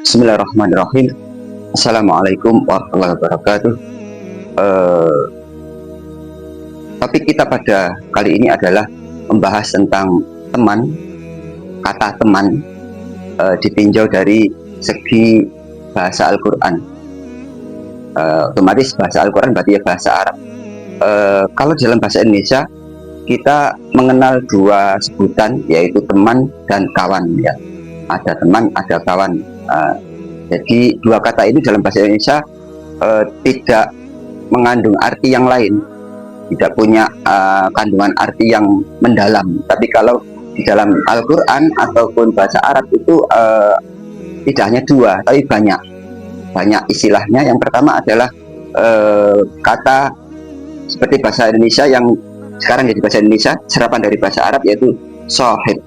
Bismillahirrahmanirrahim. Assalamualaikum warahmatullahi wabarakatuh. Eh, Topik kita pada kali ini adalah membahas tentang teman. Kata teman ditinjau dari segi bahasa Al-Quran. Otomatis bahasa Al-Quran berarti ya bahasa Arab. Kalau dalam bahasa Indonesia kita mengenal dua sebutan, yaitu teman dan kawan. Ya, ada teman, ada kawan. Jadi dua kata ini dalam bahasa Indonesia tidak mengandung arti yang lain, tidak punya kandungan arti yang mendalam. Tapi kalau di dalam Al-Quran ataupun bahasa Arab itu tidak hanya dua, tapi banyak istilahnya. Yang pertama adalah kata seperti bahasa Indonesia yang sekarang jadi bahasa Indonesia, serapan dari bahasa Arab, yaitu sohib.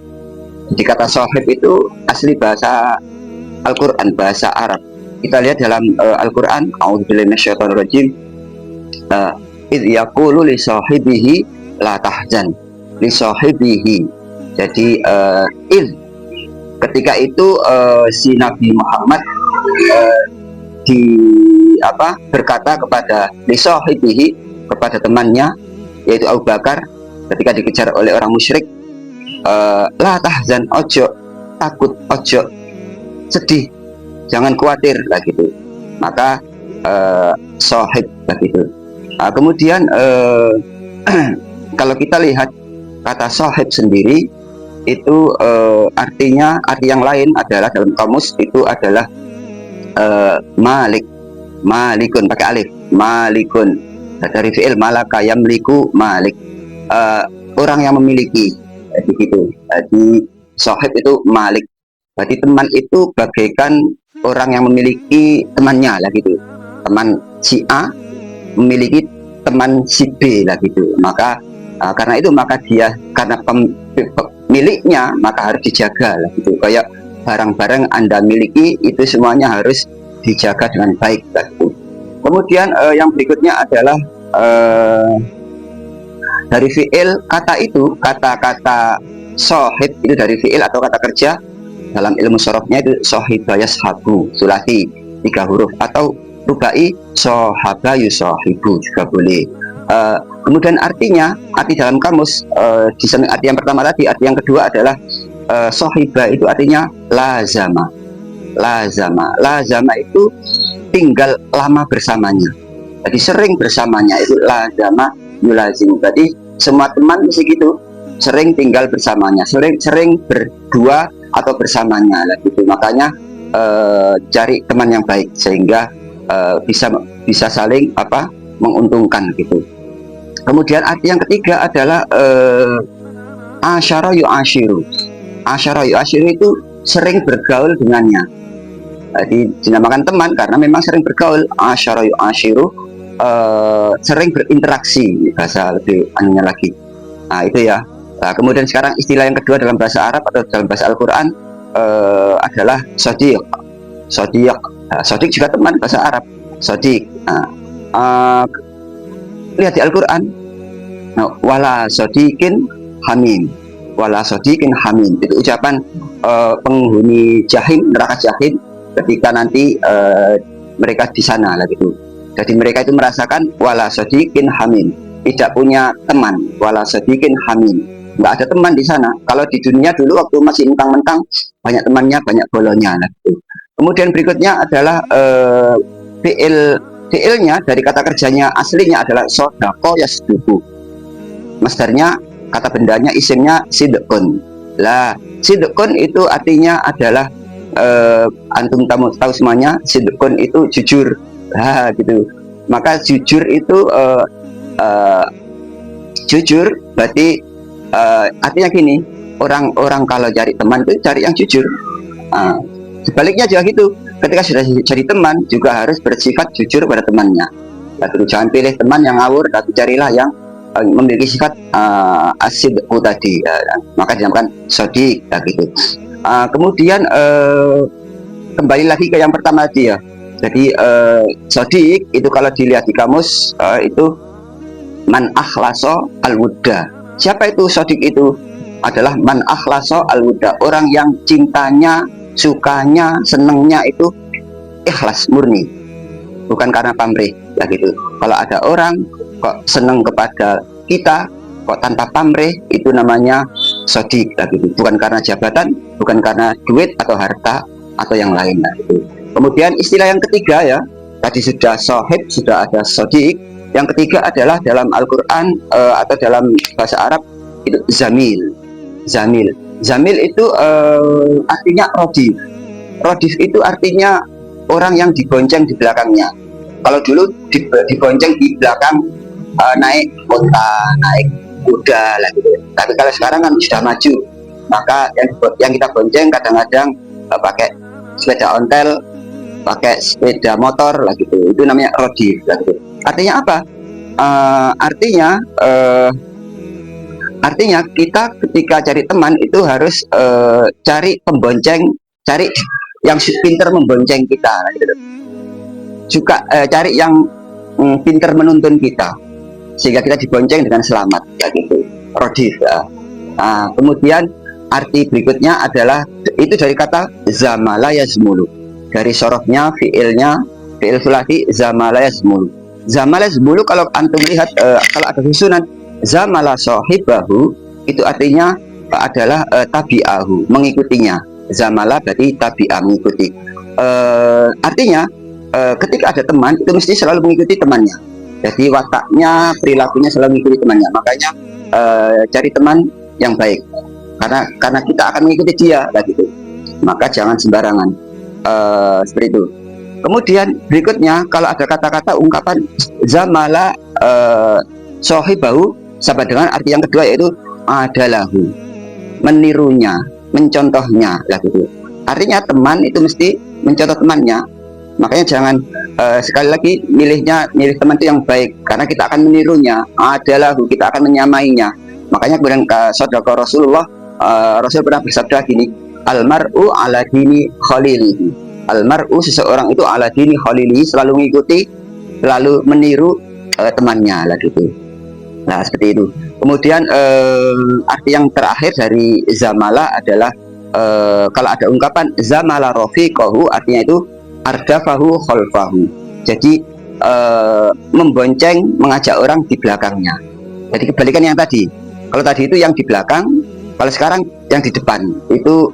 Jadi kata sohib itu asli bahasa Al-Quran, bahasa Arab. Kita lihat dalam Al-Quran, a'udzubillahi minasyaitonirrajim, idh yaqulu li sahibihi la tahzan, li sahibihi. Jadi ketika itu si Nabi Muhammad berkata kepada li sahibihi, kepada temannya, yaitu Abu Bakar, ketika dikejar oleh orang musyrik, la tahzan, ojo takut, ojo sedih, jangan khawatir lah gitu. Maka sohib lah gitu. Kemudian kalau kita lihat kata sohib sendiri itu artinya, arti yang lain adalah dalam kamus itu adalah malikun pakai alif, malikun dari fi'il malaka yamliku malik, orang yang memiliki, begitu. Jadi sohib itu malik. Berarti teman itu bagaikan orang yang memiliki temannya lah gitu. Teman si A memiliki teman si B lah gitu. Maka karena itu maka dia, karena pemiliknya, maka harus dijaga lah gitu. Kayak barang-barang Anda miliki itu semuanya harus dijaga dengan baik lah gitu. Kemudian yang berikutnya adalah dari fi'il kata itu, kata-kata sohib itu dari fi'il atau kata kerja. Dalam ilmu sorofnya itu sohibah yashabu, sulasi 3 huruf, atau rubai sohaba yusohibu juga boleh. Kemudian artinya, arti dalam kamus, di samping arti yang pertama tadi, arti yang kedua adalah sohibah itu artinya lazama. Lazama itu tinggal lama bersamanya. Jadi sering bersamanya, itu lazama yulazim. Jadi semua teman mesti gitu, sering tinggal bersamanya, sering berdua atau bersamanya lah gitu. Makanya cari teman yang baik sehingga bisa saling menguntungkan gitu. Kemudian arti yang ketiga adalah asyara yu'ashiru. Asyara yu'ashiru itu sering bergaul dengannya. Jadi dinamakan teman karena memang sering bergaul. Asyara yu'ashiru, sering berinteraksi, bahasa lebih anunya lagi. Nah itu ya. Nah, kemudian sekarang istilah yang kedua dalam bahasa Arab atau dalam bahasa Al-Quran adalah sodiq. Sodiq juga teman bahasa Arab, sodiq. Lihat di Al-Quran, wala sodiqin hamim, wala sodiqin hamim. Itu ucapan penghuni jahim, neraka jahim, ketika nanti mereka di sana lah gitu. Jadi mereka itu merasakan wala sodiqin hamim, tidak punya teman, wala sodiqin hamim, nggak ada teman di sana. Kalau di dunia dulu waktu masih mentang-mentang banyak temannya, banyak bolonya lah gitu. Kemudian berikutnya adalah fi'ilnya dari kata kerjanya aslinya adalah sodako yasduku. Masdarnya, kata bendanya, isimnya sidqun. Lah sidqun itu artinya adalah antum tahu semuanya, sidqun itu jujur lah gitu. Maka jujur itu jujur berarti artinya gini, orang kalau cari teman itu cari yang jujur. Sebaliknya juga gitu, ketika sudah jadi teman juga harus bersifat jujur pada temannya. Lalu jangan pilih teman yang ngawur, tapi carilah yang memiliki sifat asidqu tadi, maka dinamakan sodiq gitu. Kemudian kembali lagi ke yang pertama tadi ya. Jadi sodiq itu kalau dilihat di kamus itu man akhlaso al-wudda. Siapa itu sodiq? Itu adalah man akhlaso al-wudda, orang yang cintanya sukanya, senengnya itu ikhlas murni, bukan karena pamrih lah gitu. Kalau ada orang kok seneng kepada kita kok tanpa pamrih, itu namanya sodik lah gitu. Bukan karena jabatan, bukan karena duit atau harta atau yang lain lah gitu. Kemudian istilah yang ketiga ya, tadi sudah sohib, sudah ada sodik. Yang ketiga adalah dalam Al-Quran atau dalam bahasa Arab itu zamil. Zamil itu artinya rodif. Rodif itu artinya orang yang dibonceng di belakangnya. Kalau dulu dibonceng di belakang naik kota, naik kuda lah gitu. Tapi kalau sekarang kan sudah maju, maka yang kita bonceng kadang-kadang pakai sepeda ontel, pakai sepeda motor lah gitu. Itu namanya rodif lah gitu. Artinya apa? Artinya kita ketika cari teman itu harus cari pembonceng, cari yang pinter membonceng kita lah gitu. Juga cari yang pinter menuntun kita sehingga kita dibonceng dengan selamat ya gitu. Rodif ya. Kemudian arti berikutnya adalah itu dari kata zamala yazmulu, dari sorofnya fiilnya, fiil sulasi zamala yazmulu. Zamala yazmulu kalau antum lihat kalau ada susunan zamala sohibahu itu artinya adalah tabi'ahu, mengikutinya. Zamala berarti tabi'ah, mengikuti. Artinya ketika ada teman itu mesti selalu mengikuti temannya. Jadi wataknya, perilakunya selalu mengikuti temannya. Makanya cari teman yang baik, karena kita akan mengikuti dia lah gitu. Maka jangan sembarangan seperti itu. Kemudian berikutnya kalau ada kata-kata ungkapan zamala sohibahu sama dengan arti yang kedua, yaitu adalahu, menirunya, mencontohnya lah gitu. Artinya teman itu mesti mencontoh temannya. Makanya jangan sekali lagi milih teman itu yang baik, karena kita akan menirunya. Adalahu, kita akan menyamainya. Makanya kemudian saudara Rasulullah, Rasul pernah bersabda gini, almar'u ala dini khalilihi. Almar'u, seseorang itu ala dini khalilihi, selalu mengikuti, selalu meniru temannya lah gitu. Nah seperti itu. Kemudian arti yang terakhir dari zamala adalah kalau ada ungkapan zamala rafiqahu, artinya itu ardafahu khalfahu. Jadi membonceng, mengajak orang di belakangnya. Jadi kebalikan yang tadi. Kalau tadi itu yang di belakang, kalau sekarang yang di depan. Itu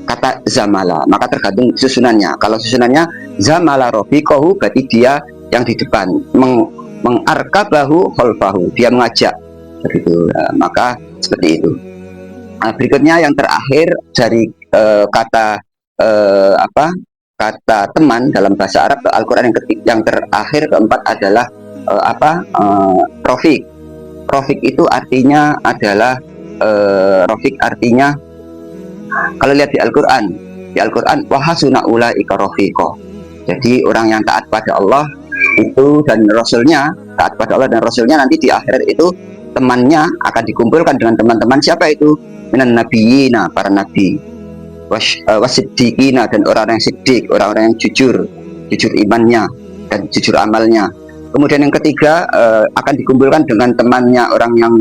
kata zamala. Maka tergantung susunannya. Kalau susunannya zamala rafiqahu, berarti dia yang di depan, mengarkabahu khalfahu, dia mengajak begitu. Nah, maka seperti itu. Nah, berikutnya yang terakhir dari kata kata teman dalam bahasa Arab atau Al-Quran yang terakhir keempat adalah Rafiq. Rafiq itu artinya adalah Rafiq artinya kalau lihat di Al-Quran wahasuna ulaika rafiqo. Jadi orang yang taat pada Allah itu dan Rasulnya, taat pada Allah dan Rasulnya, nanti di akhirat itu temannya akan dikumpulkan dengan teman-teman siapa itu? Minan nabiyina, para nabi, wasiddiqina, dan orang-orang yang siddiq, orang-orang yang jujur imannya dan jujur amalnya. Kemudian yang ketiga akan dikumpulkan dengan temannya orang yang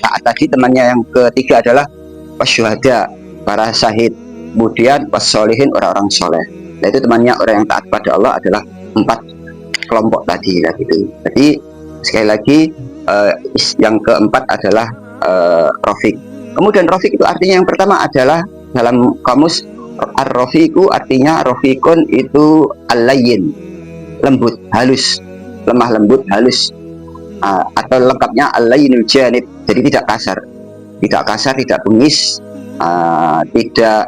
taat tadi. Temannya yang ketiga adalah wasyuhada, para syahid. Kemudian wassolihin, orang-orang soleh. Nah itu temannya orang yang taat pada Allah adalah 4 kelompok tadi lah gitu. Jadi sekali lagi yang keempat adalah Rafiq. Kemudian Rafiq itu artinya yang pertama adalah dalam kamus ar-rafiqu artinya rafiqun itu al-layyin, lembut, halus, lemah lembut, halus, atau lengkapnya al-layyinul janib, jadi tidak kasar, tidak bengis, tidak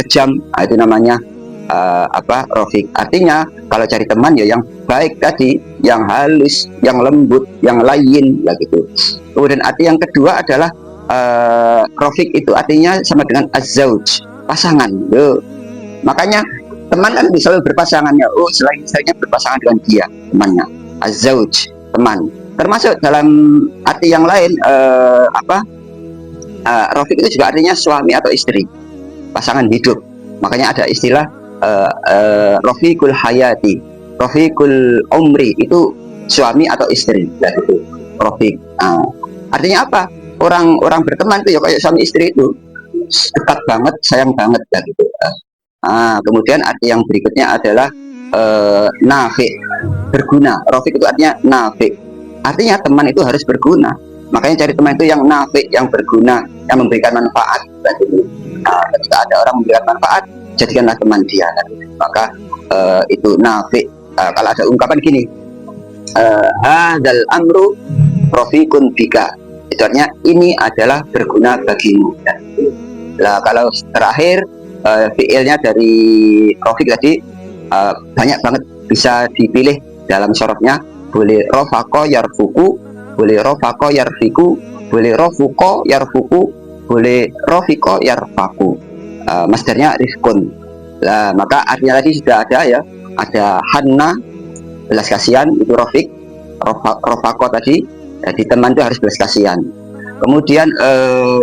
kejam. Itu namanya Rafiq. Artinya kalau cari teman ya yang baik tadi, yang halus, yang lembut, yang layyin ya gitu. Kemudian arti yang kedua adalah Rafiq itu artinya sama dengan az-zauj, pasangan. Makanya teman kan bisa berpasangan ya. Oh, selainnya berpasangan dengan dia, temannya. Az-zauj, teman. Termasuk dalam arti yang lain Rafiq itu juga artinya suami atau istri, pasangan hidup. Makanya ada istilah Rafiqul hayati, Rafiqul umri, itu suami atau istri. Nah, itu Rafiq. Artinya apa? Orang berteman itu ya kayak suami istri itu. dekat banget, sayang banget ya gitu. Kemudian arti yang berikutnya adalah nafi, berguna. Rofik itu artinya nafi, artinya teman itu harus berguna. Makanya cari teman itu yang nafi, yang berguna, yang memberikan manfaat. Ketika ada orang memberikan manfaat, jadikanlah teman dia. Maka itu nafi. Kalau ada ungkapan gini, hadal amru rofikun bika, itu artinya ini adalah berguna bagimu. Nah, kalau terakhir fiilnya dari rofik tadi banyak banget bisa dipilih dalam sorotnya. Boleh rofako yarfuku, boleh rofako yarfiku, boleh rofuko yarfuku, boleh rofiko yarfaku. Masdarnya rifkun. Nah, maka artinya tadi sudah ada ya, ada Hanna belas kasihan, itu rofik. Rofako tadi, jadi teman itu harus belas kasihan. Kemudian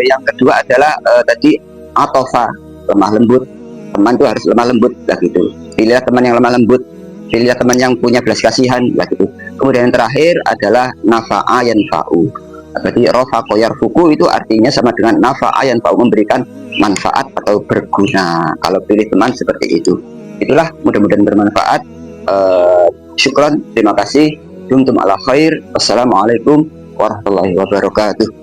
yang kedua adalah tadi atofa, lemah lembut. Teman itu harus lemah lembut lah gitu. Pilihlah teman yang lemah lembut, pilihlah teman yang punya belas kasihan lah gitu. Kemudian yang terakhir adalah nafa'a yanfa'u. Berarti rofaqo yarfuku itu artinya sama dengan nafa'a yanfa'u, memberikan manfaat atau berguna. Kalau pilih teman seperti itu. Itulah, mudah-mudahan bermanfaat. Syukron, terima kasih. Dumtum ala khair. Wassalamualaikum warahmatullahi wabarakatuh.